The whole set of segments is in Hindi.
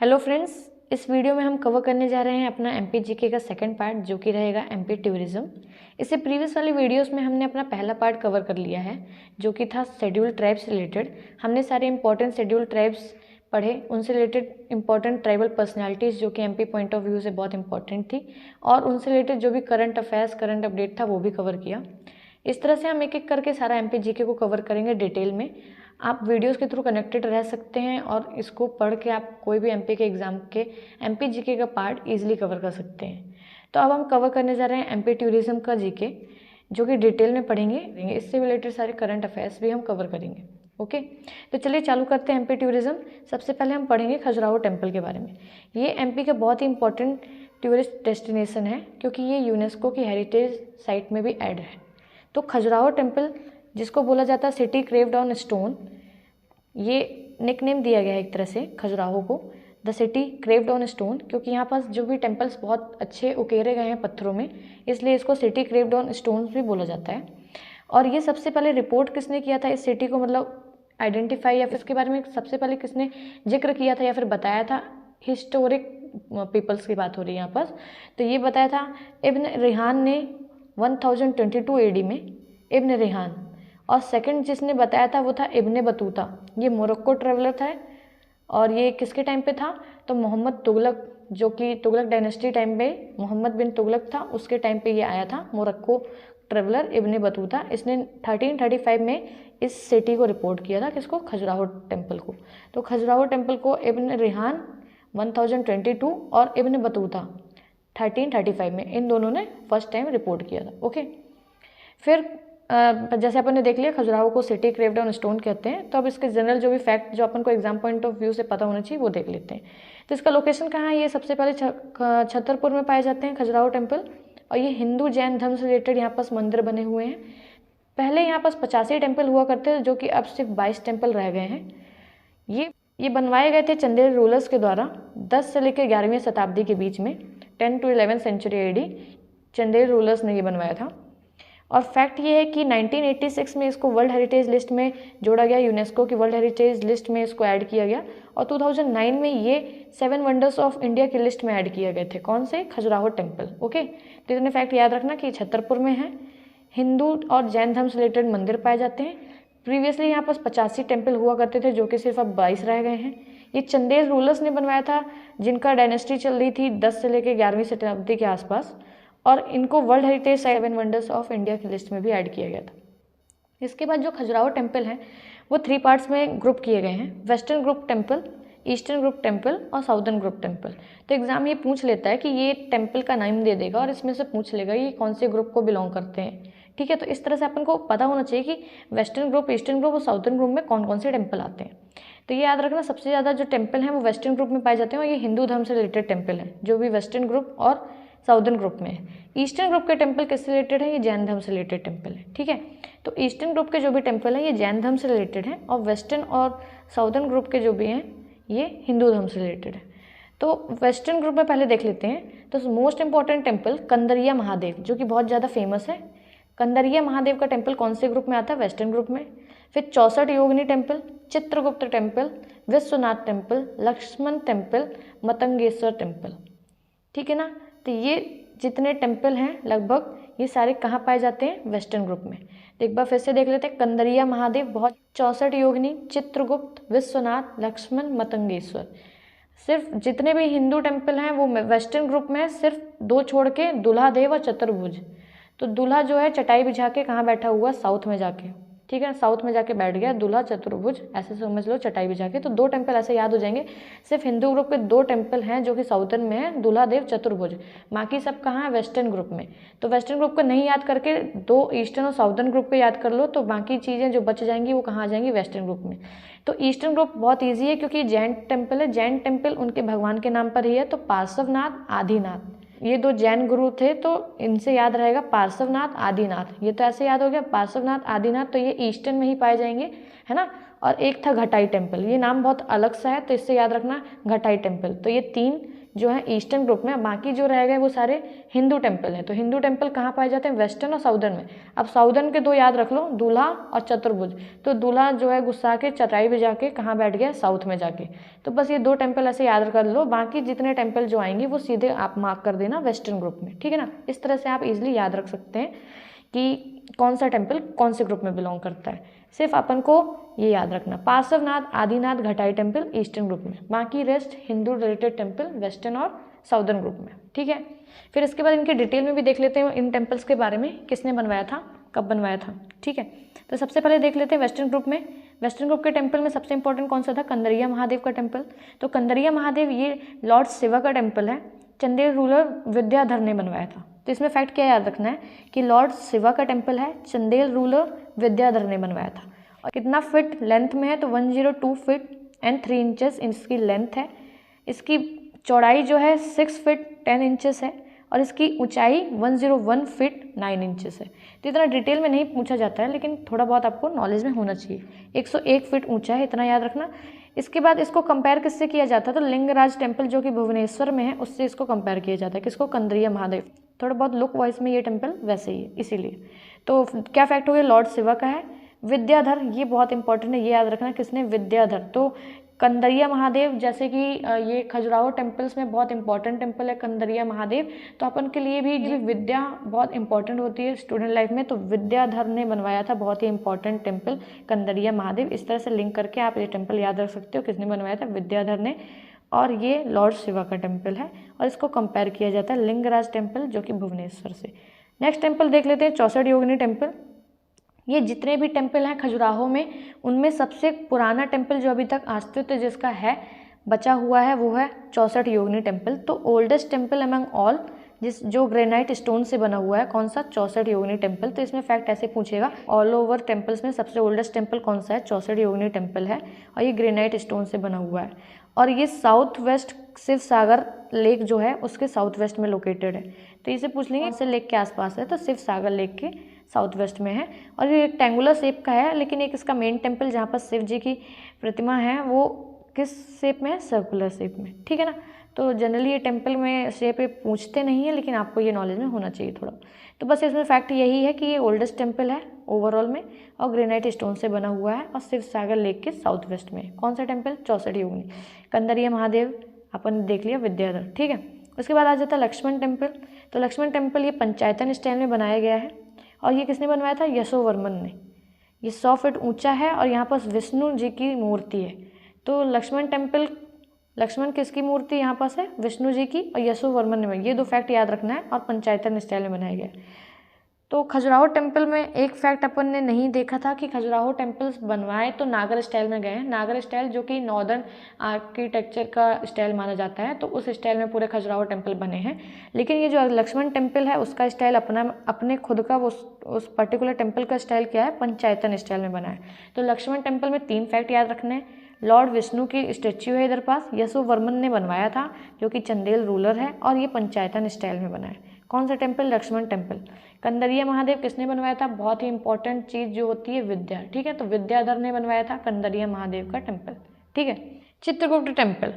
हेलो फ्रेंड्स, इस वीडियो में हम कवर करने जा रहे हैं अपना एमपी जीके का सेकंड पार्ट जो कि रहेगा एमपी टूरिज्म। इससे प्रीवियस वाली वीडियोस में हमने अपना पहला पार्ट कवर कर लिया है जो कि था शेड्यूल ट्राइब्स रिलेटेड। हमने सारे इंपॉर्टेंट शेड्यूल ट्राइब्स पढ़े, उनसे रिलेटेड इंपॉर्टेंट ट्राइबल पर्सनैलिटीज़ जो कि एमपी पॉइंट ऑफ व्यू से बहुत इंपॉर्टेंट थी, और उनसे रिलेटेड जो भी करंट अफेयर्स करंट अपडेट था वो भी कवर किया। इस तरह से हम एक एक करके सारा एमपी जीके को कवर करेंगे डिटेल में। आप वीडियोस के थ्रू कनेक्टेड रह सकते हैं और इसको पढ़ के आप कोई भी एमपी के एग्ज़ाम के एमपी जीके का पार्ट इजीली कवर कर सकते हैं। तो अब हम कवर करने जा रहे हैं एमपी टूरिज्म का जीके, जो कि डिटेल में पढ़ेंगे। इससे रिलेटेड सारे करंट अफेयर्स भी हम कवर करेंगे। ओके, तो चलिए चालू करते हैं एमपी टूरिज्म। सबसे पहले हम पढ़ेंगे खजुराहो टेम्पल के बारे में। ये एमपी का बहुत ही इंपॉर्टेंट टूरिस्ट डेस्टिनेशन है क्योंकि ये यूनेस्को की हेरिटेज साइट में भी ऐड है। तो खजुराहो टेम्पल, जिसको बोला जाता है सिटी क्रेव्ड ऑन स्टोन, ये निकनेम दिया गया है एक तरह से खजुराहो को, the city craved on stone, क्योंकि यहाँ पास जो भी टेम्पल्स बहुत अच्छे उकेरे गए हैं पत्थरों में, इसलिए इसको सिटी क्रेव्ड ऑन स्टोन भी बोला जाता है। और ये सबसे पहले रिपोर्ट किसने किया था इस सिटी को, मतलब आइडेंटिफाई या फिर इसके बारे में सबसे पहले किसने जिक्र किया था या फिर बताया था? हिस्टोरिक पीपल्स की बात हो रही है यहाँ पास। तो ये बताया था इब्न रिहान ने 1022 एडी में, इब्न रिहान। और सेकंड जिसने बताया था वो था इब्न बतूता, ये मोरक्को ट्रेवलर था। और ये किसके टाइम पे था? तो मोहम्मद तुगलक, जो कि तुगलक डायनेस्टी टाइम पे मोहम्मद बिन तुगलक था, उसके टाइम पे ये आया था मोरक्को ट्रेवलर इब्न बतूता। इसने 1335 में इस सिटी को रिपोर्ट किया था, किसको? खजुराहो टेम्पल को। तो खजुराहो टेम्पल को इब्न रिहान 1022 और इब्न बतूता 1335 में, इन दोनों ने फर्स्ट टाइम रिपोर्ट किया था। ओके, फिर जैसे अपन ने देख लिया खजुराहो को सिटी क्रेव्ड ऑन स्टोन कहते हैं। तो अब इसके जनरल जो भी फैक्ट जो अपन को एग्जाम पॉइंट ऑफ व्यू से पता होना चाहिए वो देख लेते हैं। तो इसका लोकेशन कहाँ है? ये सबसे पहले छतरपुर में पाए जाते हैं खजुराहो टेम्पल। और ये हिंदू जैन धर्म से रिलेटेड यहाँ पास मंदिर बने हुए हैं। पहले यहाँ पास 85 टेम्पल हुआ करते थे, जो कि अब सिर्फ 22 टेम्पल रह गए हैं। ये बनवाए गए थे चंदेल रूलर्स के द्वारा 10 से लेकर 11वीं शताब्दी के बीच में, 10 to 11 century AD Chandel rulers ने ये बनवाया था। और फैक्ट ये है कि 1986 में इसको वर्ल्ड हेरिटेज लिस्ट में जोड़ा गया, यूनेस्को की वर्ल्ड हेरिटेज लिस्ट में इसको ऐड किया गया। और 2009 में ये 7 वंडर्स ऑफ इंडिया की लिस्ट में ऐड किए गए थे। कौन से? खजुराहो टेम्पल। ओके, तो इतने फैक्ट याद रखना कि छतरपुर में है, हिंदू और जैन धर्म से रिलेटेड मंदिर पाए जाते हैं। प्रीवियसली यहाँ पास 85 टेम्पल हुआ करते थे, जो कि सिर्फ अब 22 रह गए हैं। ये चंदेल रूलर्स ने बनवाया था, जिनका डायनेस्टी चल रही थी 10 से लेकर 11वीं शताब्दी के आसपास। और इनको world heritage 7 wonders of India की लिस्ट में भी ऐड किया गया था। इसके बाद जो खजुराहो टेम्पल हैं वो 3 पार्ट्स में ग्रुप किए गए हैं: western group temple, eastern group temple और साउदर्न ग्रुप टेम्पल। तो एग्जाम ये पूछ लेता है कि ये टेम्पल का नाम दे देगा और इसमें से पूछ लेगा ये कौन से ग्रुप को बिलोंग करते हैं। ठीक है, तो इस तरह से अपन को पता होना चाहिए कि वेस्टर्न ग्रुप, ईस्टर्न ग्रुप और साउदर्न ग्रुप में कौन कौन से टेम्पल आते हैं। तो ये याद रखना, सबसे ज़्यादा जो टेम्पल हैं वो वेस्टर्न ग्रुप में पाए जाते हैं और ये हिंदू धर्म से रिलेटेड टेम्पल हैं, जो भी वेस्टर्न ग्रुप और साउदर्न ग्रुप में है। ईस्टर्न ग्रुप के टेम्पल किससे रिलेटेड है? ये जैन धर्म से रिलेटेड टेम्पल है। ठीक है, तो ईस्टर्न ग्रुप के जो भी टेम्पल हैं ये जैन धर्म से रिलेटेड हैं, और वेस्टर्न और साउदर्न ग्रुप के जो भी हैं ये हिंदू धर्म से रिलेटेड है। तो वेस्टर्न ग्रुप में पहले देख लेते हैं। तो most important temple Kandariya Mahadev, जो कि बहुत ज़्यादा फेमस है। कंदरिया महादेव का टेम्पल कौन से ग्रुप में आता है? वेस्टर्न ग्रुप में। फिर 64 Yogini temple, Chitragupta temple, Vishwanath temple, Lakshman temple, Matangeshwar temple. ठीक है ना, तो ये जितने टेम्पल हैं लगभग ये सारे कहाँ पाए जाते हैं? वेस्टर्न ग्रुप में। तो एक बार फिर से देख लेते हैं। कंदरिया महादेव, बहुत 64 योगिनी, चित्रगुप्त, विश्वनाथ, लक्ष्मण, मतंगेश्वर। सिर्फ जितने भी हिंदू टेम्पल हैं वो वेस्टर्न ग्रुप में है, सिर्फ 2 छोड़ के, दुल्हादेव और चतुर्भुज। तो दूल्हा जो है चटाई बिछा के कहाँ बैठा हुआ? साउथ में जाके। ठीक है, साउथ में जाके बैठ गया दूल्हा, चतुर्भुज ऐसे समझ लो, चटाई बिछा के। तो 2 टेम्पल ऐसे याद हो जाएंगे। सिर्फ हिंदू ग्रुप के 2 टेम्पल हैं जो कि साउथर्न में है, दूल्हादेव, चतुर्भुज। बाकी सब कहाँ है? वेस्टर्न ग्रुप में। तो वेस्टर्न ग्रुप को नहीं याद करके 2 ईस्टर्न और साउथर्न ग्रुप को याद कर लो, तो बाकी चीज़ें जो बच जाएंगी वो कहाँ आ जाएंगी? वेस्टर्न ग्रुप में। तो ईस्टर्न ग्रुप बहुत ईजी है क्योंकि जैन टेम्पल है। जैन टेम्पल उनके भगवान के नाम पर ही है, तो पार्श्वनाथ, आदिनाथ, ये 2 जैन गुरु थे, तो इनसे याद रहेगा पार्श्वनाथ, आदिनाथ। ये तो ऐसे याद हो गया, पार्श्वनाथ, आदिनाथ। तो ये ईस्टर्न में ही पाए जाएंगे, है ना। और एक था घटाई टेम्पल। ये नाम बहुत अलग सा है तो इससे याद रखना घटाई टेम्पल। तो ये 3 जो है ईस्टर्न ग्रुप में, बाकी जो रह गए वो सारे हिंदू टेम्पल हैं। तो हिंदू टेम्पल कहाँ पाए जाते हैं? वेस्टर्न और साउदर्न में। अब साउदर्न के 2 याद रख लो, दूल्हा और चतुर्भुज। तो दूल्हा जो है गुस्सा के चटाई पे जाके कहाँ बैठ गया? साउथ में जाके। तो बस ये 2 टेम्पल ऐसे याद कर लो, बाकी जितने टेम्पल जो आएंगे वो सीधे आप मार्क कर देना वेस्टर्न ग्रुप में, ठीक है ना। इस तरह से आप इजिली याद रख सकते हैं कि कौन सा टेम्पल कौन से ग्रुप में बिलोंग करता है। सिर्फ अपन को ये याद रखना, पार्श्वनाथ, आदिनाथ, घटाई टेम्पल ईस्टर्न ग्रुप में, बाकी rest Hindu related temple western और साउदर्न ग्रुप में, ठीक है। फिर इसके बाद इनके डिटेल में भी देख लेते हैं इन टेम्पल्स के बारे में, किसने बनवाया था, कब बनवाया था, ठीक है। तो सबसे पहले देख लेते हैं वेस्टर्न ग्रुप में। वेस्टर्न ग्रुप के टेम्पल में सबसे इंपॉर्टेंट कौन सा था? कंदरिया महादेव का टेम्पल। तो कंदरिया महादेव ये लॉर्ड शिवा का टेम्पल है, चंदेल रूलर विद्याधर ने बनवाया था। तो इसमें फैक्ट क्या याद रखना है कि लॉर्ड शिवा का टेम्पल है, चंदेल रूलर विद्याधर ने बनवाया था। और कितना फीट लेंथ में है? तो 102 फीट एंड 3 इंचेस इसकी लेंथ है। इसकी चौड़ाई जो है 6 फीट 10 इंचेस है और इसकी ऊंचाई 101 फीट 9 इंचेस है। तो इतना डिटेल में नहीं पूछा जाता है, लेकिन थोड़ा बहुत आपको नॉलेज में होना चाहिए। 101 फीट ऊंचा है, इतना याद रखना। इसके बाद इसको कंपेयर किससे किया जाता है? तो लिंगराज टेम्पल जो कि भुवनेश्वर में है उससे इसको कंपेयर किया जाता है। किसको? कंदरिया महादेव। थोड़ा बहुत लुक वाइज में ये टेम्पल वैसे ही है, इसीलिए। तो क्या फैक्ट हो गया? लॉर्ड शिवा का है। विद्याधर, ये बहुत इंपॉर्टेंट है, ये याद रखना किसने? विद्याधर। तो कंदरिया महादेव, जैसे कि ये खजुराहो टेम्पल्स में बहुत इंपॉर्टेंट टेम्पल है कंदरिया महादेव, तो अपन के लिए भी विद्या बहुत इंपॉर्टेंट होती है स्टूडेंट लाइफ में। तो विद्याधर ने बनवाया था बहुत ही इंपॉर्टेंट टेम्पल कंदरिया महादेव। इस तरह से लिंक करके आप ये टेम्पल याद रख सकते हो, किसने बनवाया था? विद्याधर ने। और ये लॉर्ड शिवा का टेम्पल है और इसको कंपेयर किया जाता है लिंगराज टेम्पल जो कि भुवनेश्वर से। नेक्स्ट टेम्पल देख लेते हैं 64 योगिनी टेम्पल। ये जितने भी टेम्पल हैं खजुराहो में, उनमें सबसे पुराना टेम्पल जो अभी तक अस्तित्व जिसका है, बचा हुआ है, वो है 64 योगिनी टेम्पल। तो ओल्डेस्ट टेम्पल अमंग ऑल, जो ग्रेनाइट स्टोन से बना हुआ है, कौन सा? 64 योगिनी टेम्पल। तो इसमें फैक्ट ऐसे पूछेगा, ऑल ओवर टेम्पल्स में सबसे ओल्डेस्ट टेम्पल कौन सा है? 64 योगिनी टेम्पल है और ये ग्रेनाइट स्टोन से बना हुआ है। और ये साउथ वेस्ट शिव सागर लेक जो है उसके साउथ वेस्ट में लोकेटेड है। तो इसे पूछ लेंगे इसे लेक के आसपास है, तो शिव सागर लेक के साउथ वेस्ट में है। और ये रेक्टेंगुलर शेप का है, लेकिन एक इसका मेन टेम्पल जहाँ पर शिव जी की प्रतिमा है वो किस शेप में है? सर्कुलर शेप में, ठीक है ना। तो जनरली ये टेम्पल में शेप पूछते नहीं है, लेकिन आपको ये नॉलेज में होना चाहिए थोड़ा। तो बस इसमें फैक्ट यही है कि ये ओल्डेस्ट टेम्पल है ओवरऑल में और ग्रेनाइट स्टोन से बना हुआ है और शिव सागर लेक के साउथ वेस्ट में। कौन सा टेम्पल? 64 योगिनी। कंदरिया महादेव अपन देख लिया, विद्याधर, ठीक है। उसके बाद आ जाता है लक्ष्मण टेम्पल। तो लक्ष्मण टेम्पल ये पंचायतन स्टाइल में बनाया गया है और ये किसने बनवाया था? यशोवर्मन ने। ये 100 फीट ऊंचा है और यहाँ पर विष्णु जी की मूर्ति है। तो लक्ष्मण टेम्पल, लक्ष्मण किसकी मूर्ति यहाँ पास है? विष्णु जी की, और यशोवर्मन ने। ये 2 फैक्ट याद रखना है और पंचायतन स्टाइल में बनाया गया। तो खजुराहो टेम्पल में एक फैक्ट अपन ने नहीं देखा था कि खजुराहो टेम्पल्स बनवाए तो नागर स्टाइल में गए हैं। नागर स्टाइल जो कि नॉर्दर्न आर्किटेक्चर का स्टाइल माना जाता है, तो उस स्टाइल में पूरे खजुराहो टेम्पल बने हैं। लेकिन ये जो लक्ष्मण टेम्पल है उसका स्टाइल अपने खुद का उस पर्टिकुलर टेम्पल का स्टाइल क्या है? पंचायतन स्टाइल में बना है। तो लक्ष्मण टेम्पल में 3 फैक्ट याद रखने हैं। लॉर्ड विष्णु की स्टेच्यू है इधर पास, यशोवर्मन ने बनवाया था जो कि चंदेल रूलर है, और ये पंचायतन स्टाइल में बना है। कौन सा टेम्पल? लक्ष्मण टेम्पल। कंदरिया महादेव किसने बनवाया था? बहुत ही इंपॉर्टेंट चीज़ जो होती है विद्या, ठीक है। तो विद्याधर ने बनवाया था कंदरिया महादेव का टेम्पल, ठीक है। चित्रगुप्त टेम्पल,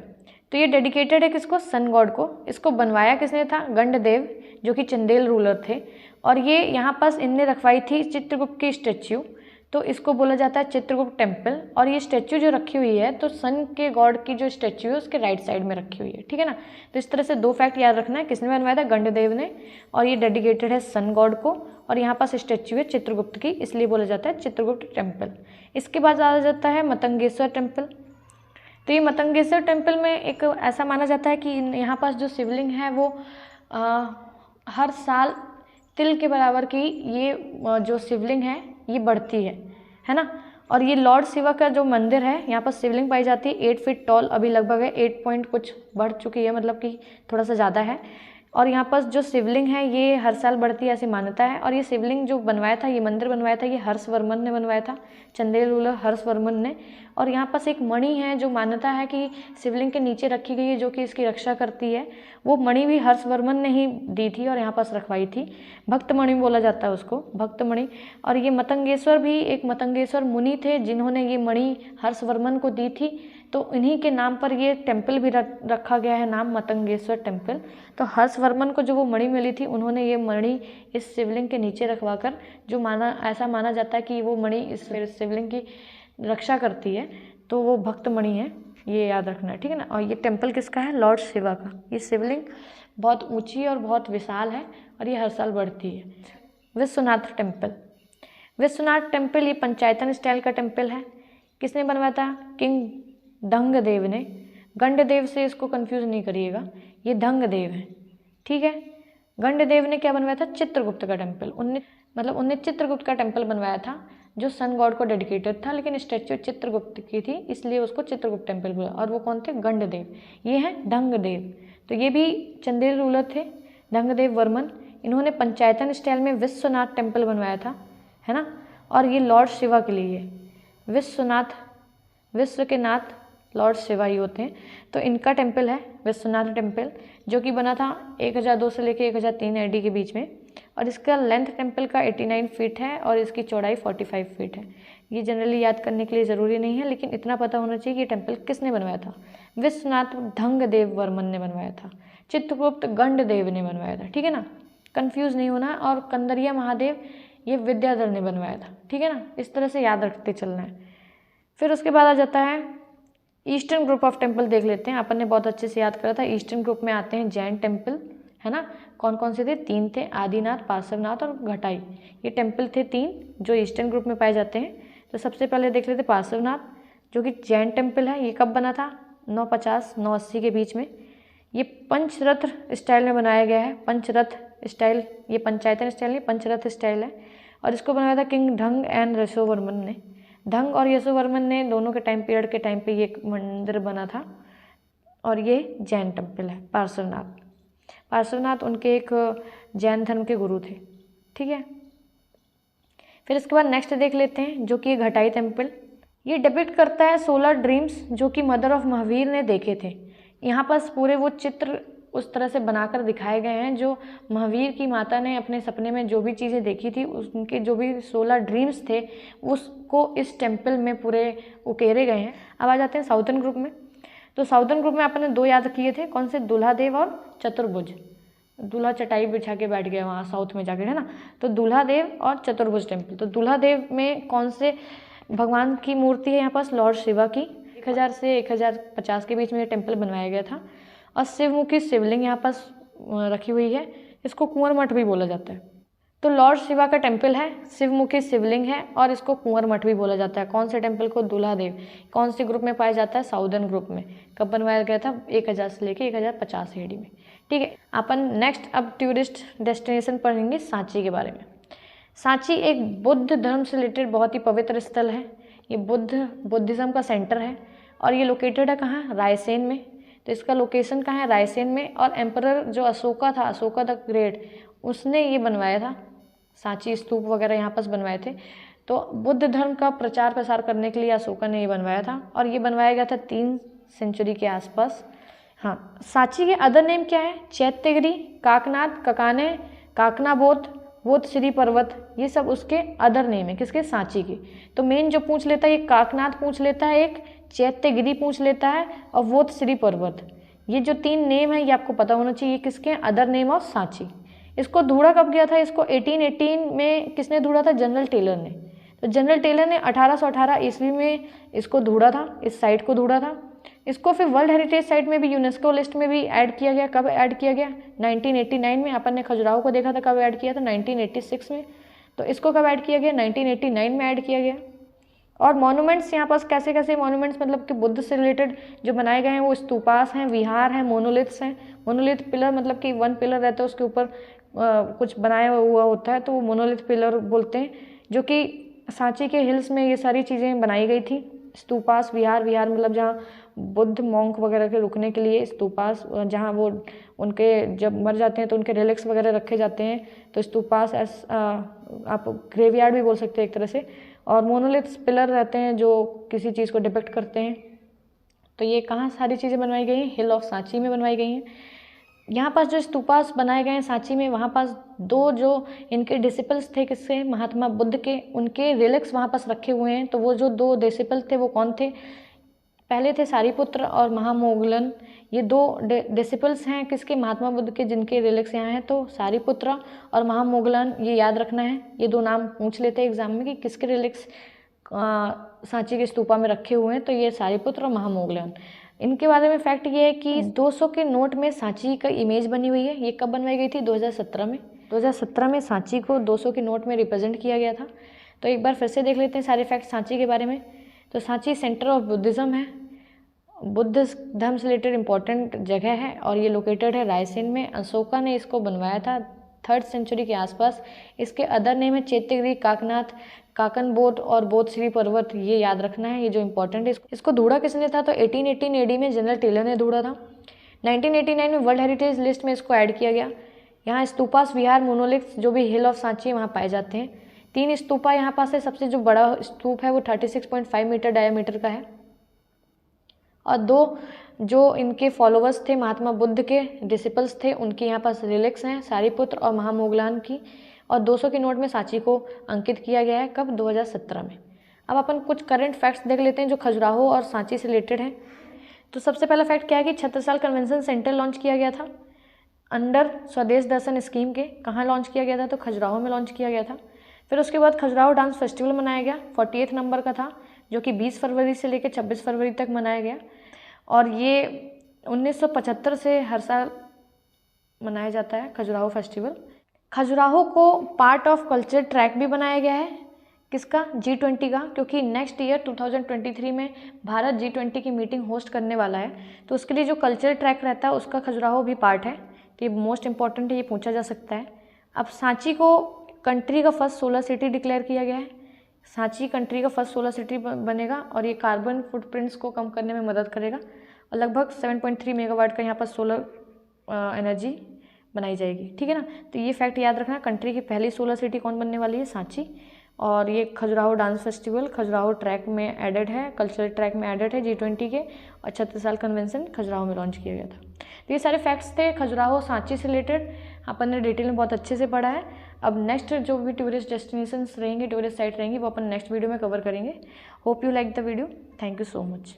तो ये डेडिकेटेड है किसको? सन गॉड को। इसको बनवाया किसने था? गंडदेव जो कि चंदेल रूलर थे, और ये यहाँ पास इनने रखवाई थी चित्रगुप्त की स्टेच्यू, तो इसको बोला जाता है चित्रगुप्त टेम्पल। और ये स्टैच्यू जो रखी हुई है, तो सन के गॉड की जो स्टैच्यू है उसके राइट साइड में रखी हुई है, ठीक है ना। तो इस तरह से 2 फैक्ट याद रखना है, किसने बनवाया था? गंडदेव ने, और ये डेडिकेटेड है सन गॉड को, और यहाँ पास स्टैच्यू है चित्रगुप्त की, इसलिए बोला जाता है चित्रगुप्त टेम्पल। इसके बाद आ जाता है मतंगेश्वर टेम्पल। तो ये मतंगेश्वर टेम्पल में एक ऐसा माना जाता है कि यहाँ पास जो शिवलिंग है वो हर साल तिल के बराबर की ये जो शिवलिंग है ये बढ़ती है ना। और ये लॉर्ड शिवा का जो मंदिर है, यहाँ पर शिवलिंग पाई जाती है 8 फीट टॉल, अभी लगभग है 8 पॉइंट कुछ बढ़ चुकी है, मतलब कि थोड़ा सा ज़्यादा है। और यहाँ पर जो शिवलिंग है ये हर साल बढ़ती है ऐसी मान्यता है। और ये शिवलिंग जो बनवाया था, ये मंदिर बनवाया था, ये हर्षवर्मन ने बनवाया था, चंदेल रूलर हर्षवर्मन ने। और यहाँ पास एक मणि है जो मान्यता है कि शिवलिंग के नीचे रखी गई है, जो कि इसकी रक्षा करती है। वो मणि भी हर्षवर्मन ने ही दी थी और यहाँ पास रखवाई थी। भक्त मणि बोला जाता है उसको, भक्त मणि। और ये मतंगेश्वर भी एक मतंगेश्वर मुनि थे जिन्होंने ये मणि हर्षवर्मन को दी थी, तो इन्हीं के नाम पर ये टेम्पल भी रखा गया है, नाम मतंगेश्वर टेम्पल। तो हर्षवर्मन को जो वो मणि मिली थी, उन्होंने ये मणि इस शिवलिंग के नीचे रखवाकर, जो ऐसा माना जाता है कि वो मणि इस शिवलिंग की रक्षा करती है, तो वो भक्त मणि है, ये याद रखना है, ठीक है ना। और ये टेम्पल किसका है? लॉर्ड शिवा का। ये शिवलिंग बहुत ऊंची और बहुत विशाल है और ये हर साल बढ़ती है। विश्वनाथ टेम्पल, विश्वनाथ टेम्पल ये पंचायतन स्टाइल का टेम्पल है। किसने बनवाया था? किंग धंगदेव ने। गंडदेव से इसको कंफ्यूज नहीं करिएगा, ये धंगदेव है, ठीक है। गंडदेव ने क्या बनवाया था? चित्रगुप्त का टेम्पल। उनने चित्रगुप्त का टेम्पल बनवाया था जो सन गॉड को डेडिकेटेड था, लेकिन स्टैच्यू चित्रगुप्त की थी इसलिए उसको चित्रगुप्त टेम्पल बोला। और वो कौन थे? गंडदेव। ये हैं धंगदेव। तो ये भी चंदेल रूलर थे, धंगदेव वर्मन। इन्होंने पंचायतन स्टाइल में विश्वनाथ टेम्पल बनवाया था, है ना। और ये लॉर्ड शिवा के लिए, विश्वनाथ, विश्व के नाथ लॉर्ड शिवा ही होते हैं। तो इनका टेम्पल है विश्वनाथ टेम्पल, जो कि बना था 1002 से लेकर 1003 AD के बीच में। और इसका लेंथ टेम्पल का 89 फीट है और इसकी चौड़ाई 45 फीट है। ये जनरली याद करने के लिए ज़रूरी नहीं है, लेकिन इतना पता होना चाहिए कि ये टेम्पल किसने बनवाया था। विश्वनाथ धंगदेव वर्मन ने बनवाया था, चित्रगुप्त गंडदेव ने बनवाया था, ठीक है ना, कंफ्यूज नहीं होना। और कंदरिया महादेव ये विद्याधर ने बनवाया था, ठीक है ना। इस तरह से याद रखते चलना है। फिर उसके बाद आ जाता है ईस्टर्न ग्रुप ऑफ टेम्पल, देख लेते हैं। अपन ने बहुत अच्छे से याद करा था। ईस्टर्न ग्रुप में आते हैं जैन टेम्पल, है ना। कौन कौन से थे? 3 थे, आदिनाथ, पार्श्वनाथ और घटाई। ये टेम्पल थे 3 जो ईस्टर्न ग्रुप में पाए जाते हैं। तो सबसे पहले देख लेते पार्श्वनाथ, जो कि जैन टेम्पल है। ये कब बना था? 950-980 के बीच में। ये पंचरथ स्टाइल में बनाया गया है, पंचरथ स्टाइल। ये पंचायतन स्टाइल नहीं, पंचरथ स्टाइल है। और इसको बनाया था किंग ढंग एंड यशोवर्मन ने। ढंग और यशोवर्मन ने दोनों के टाइम पीरियड के टाइम पे ये मंदिर बना था। और ये जैन टेम्पल है पार्श्वनाथ। पार्श्वनाथ उनके एक जैन धर्म के गुरु थे, ठीक है। फिर इसके बाद नेक्स्ट देख लेते हैं, जो कि घटाई टेम्पल। ये डिपिक्ट करता है 16 ड्रीम्स जो कि मदर ऑफ महावीर ने देखे थे। यहाँ पर पूरे वो चित्र उस तरह से बनाकर दिखाए गए हैं जो महावीर की माता ने अपने सपने में जो भी चीज़ें देखी थी, उनके जो भी 16 ड्रीम्स थे उसको इस टेम्पल में पूरे उकेरे गए हैं। अब आ जाते हैं साउथर्न ग्रुप में। तो साउथर्न ग्रुप में आपने 2 याद किए थे, कौन से? दूल्हादेव और चतुर्भुज। दूल्हा चटाई बिछा के बैठ गया वहाँ साउथ में जाकर, है ना। तो दूल्हादेव और चतुर्भुज टेम्पल। तो दूल्हादेव में कौन से भगवान की मूर्ति है? यहाँ पास लॉर्ड शिवा की। 1000 से 1050 के बीच में ये टेम्पल बनवाया गया था। और शिवमुखी शिवलिंग यहाँ पास रखी हुई है। इसको कुंवर मठ भी बोला जाता है। तो लॉर्ड शिवा का टेम्पल है, शिवमुखी शिवलिंग है और इसको कुंवर मठ भी बोला जाता है। कौन से टेम्पल को? दूल्हादेव। कौन से ग्रुप में पाया जाता है? साउदर्न ग्रुप में। कब बनवाया गया था? 1000 से लेकर 1050 AD में, ठीक है। अपन नेक्स्ट अब टूरिस्ट डेस्टिनेशन पढ़ेंगे सांची के बारे में। सांची एक बुद्ध धर्म से रिलेटेड बहुत ही पवित्र स्थल है। ये बुद्धिज़्म का सेंटर है और ये लोकेटेड है कहाँ? रायसेन में। तो इसका लोकेशन कहाँ है? रायसेन में। और एम्परर जो अशोका था, अशोका द ग्रेट, उसने ये बनवाया था। सांची स्तूप वगैरह यहाँ पास बनवाए थे। तो बुद्ध धर्म का प्रचार प्रसार करने के लिए अशोका ने ये बनवाया था और ये बनवाया गया था 3 सेंचुरी के आसपास। हाँ, सांची के अदर नेम क्या है? चैत्यगिरी, काकनाथ, ककाने, काकनाबोध, बोध श्री पर्वत, ये सब उसके अदर नेम है। किसके? सांची के। तो मेन जो पूछ लेता है, ये काकनाथ पूछ लेता है, एक चैत्यगिरी पूछ लेता है और बोध श्री पर्वत। ये जो 3 नेम है ये आपको पता होना चाहिए। किसके? Other name of Sanchi. इसको ढूंढा कब गया था? इसको 1818 में किसने ढूंढा था? जनरल टेलर ने। तो जनरल टेलर ने 1818 ईस्वी में इसको ढूंढा था, इस साइट को ढूंढा था। इसको फिर वर्ल्ड हेरिटेज साइट में भी, यूनेस्को लिस्ट में भी ऐड किया गया। कब ऐड किया गया? 1989 में। अपन ने खजुराहो को देखा था कब ऐड किया था? 1986 में। तो इसको कब ऐड किया गया? 1989 में ऐड किया गया। और मॉन्यूमेंट्स यहाँ पास कैसे कैसे मॉन्यूमेंट्स, मतलब कि बुद्ध से रिलेटेड जो बनाए गए हैं वो स्तूपास हैं, विहार हैं, मोनोलिथ्स हैं। मोनोलिथ पिलर मतलब कि 1 पिलर रहता है, उसके ऊपर कुछ बनाया हुआ होता है, तो वो मोनोलिथ पिलर बोलते हैं। जो कि सांची के हिल्स में ये सारी चीज़ें बनाई गई थी। स्तूपास, विहार मतलब जहाँ बुद्ध मॉन्क वगैरह के रुकने के लिए स्तूपास, जहाँ वो उनके जब मर जाते हैं तो उनके रिलिक्स वगैरह रखे जाते हैं, तो स्तूपास आप ग्रेवयार्ड भी बोल सकते हैं एक तरह से। और मोनोलिथ्स पिलर रहते हैं जो किसी चीज़ को डिपिक्ट करते हैं। तो ये कहाँ सारी चीज़ें बनवाई गई हैं? हिल ऑफ सांची में बनवाई गई हैं। यहाँ पास जो स्तूपास बनाए गए हैं सांची में, वहाँ पास 2 जो इनके डिसिपल्स थे किससे, महात्मा बुद्ध के, उनके रिलिक्स वहाँ पास रखे हुए हैं। तो वो जो 2 डिसिपल थे वो कौन थे? पहले थे सारीपुत्र और महामोगलन। ये 2 डिसिपल्स हैं किसके? महात्मा बुद्ध के, जिनके रिलिक्स यहाँ हैं। तो सारीपुत्र और महामोगलन, ये याद रखना है। ये 2 नाम पूछ लेते हैं एग्जाम में कि किसके रिलिक्स सांची के स्तूपा में रखे हुए हैं। तो ये सारीपुत्र और महामोगलन। इनके बारे में फैक्ट ये है कि 200 के नोट में सांची का इमेज बनी हुई है। ये कब बनवाई गई थी? 2017 में। 2017 में सांची को 200 के नोट में रिप्रेजेंट किया गया था। तो एक बार फिर से देख लेते हैं सारे फैक्ट सांची के बारे में। तो सांची सेंटर ऑफ बुद्धिज़्म है, बुद्ध धर्म से रिलेटेड इंपॉर्टेंट जगह है और ये लोकेटेड है रायसेन में। अशोका ने इसको बनवाया था 3rd सेंचुरी के आसपास। इसके अदर नेम है चैत्यगिरी, काकनाथ, काकनबोध और बोधश्री पर्वत, ये याद रखना है, ये जो इंपॉर्टेंट है। इसको ढूंढा किसने था? तो 1818 AD में जनरल टेलर ने ढूंढा था। 1989 में वर्ल्ड हेरिटेज लिस्ट में इसको ऐड किया गया। यहाँ स्तूपास, विहार, मोनोलिथ्स जो भी हिल ऑफ सांची है वहाँ पाए जाते हैं। 3 स्तूपा यहाँ पास है। सबसे जो बड़ा स्तूप है वो 36.5 मीटर डायमीटर का है। और 2 जो इनके फॉलोवर्स थे, महात्मा बुद्ध के डिसिपल्स थे, उनके यहाँ पास रिलिक्स हैं, सारीपुत्र और महामोगलान की। और 200 के नोट में सांची को अंकित किया गया है। कब? 2017 में। अब अपन कुछ करंट फैक्ट्स देख लेते हैं जो खजुराहो और सांची से रिलेटेड हैं। तो सबसे पहला फैक्ट क्या है कि छत्रसाल कन्वेंशन सेंटर लॉन्च किया गया था अंडर स्वदेश दर्शन स्कीम के। कहाँ लॉन्च किया गया था? तो खजुराहो में लॉन्च किया गया था। फिर उसके बाद खजुराहो डांस फेस्टिवल मनाया गया, 48 नंबर का था, जो कि 20 फरवरी से लेकर 26 फरवरी तक मनाया गया। और ये 1975 से हर साल मनाया जाता है खजुराहो फेस्टिवल। खजुराहो को पार्ट ऑफ कल्चर ट्रैक भी बनाया गया है। किसका? G20 का, क्योंकि नेक्स्ट ईयर 2023 में भारत G20 की मीटिंग होस्ट करने वाला है। तो उसके लिए जो कल्चर ट्रैक रहता है उसका खजुराहो भी पार्ट है। तो ये मोस्ट इंपॉर्टेंट है, ये पूछा जा सकता है। अब सांची को कंट्री का फर्स्ट सोलर सिटी डिक्लेयर किया गया है। सांची कंट्री का फर्स्ट सोलर सिटी बनेगा और ये कार्बन फुटप्रिंट्स को कम करने में मदद करेगा। और लगभग 7.3 मेगावाट का यहाँ पर सोलर एनर्जी बनाई जाएगी। ठीक है ना? तो ये फैक्ट याद रखना। कंट्री की पहली सोलर सिटी कौन बनने वाली है? सांची। और ये Khajuraho dance festival Khajuraho track में एडेड है, कल्चरल ट्रैक में एडेड है G20 के। और छत्रसाल कन्वेंशन खजुराहो में लॉन्च किया गया था। तो ये सारे फैक्ट्स थे खजुराहो सांची से रिलेटेड। अपन ने डिटेल में बहुत अच्छे से पढ़ा है। अब नेक्स्ट जो भी टूरिस्ट डेस्टिनेशंस रहेंगी, टूरिस्ट साइट रहेंगी, वो अपन नेक्स्ट वीडियो में कवर करेंगे। Hope you like the video. Thank you so much.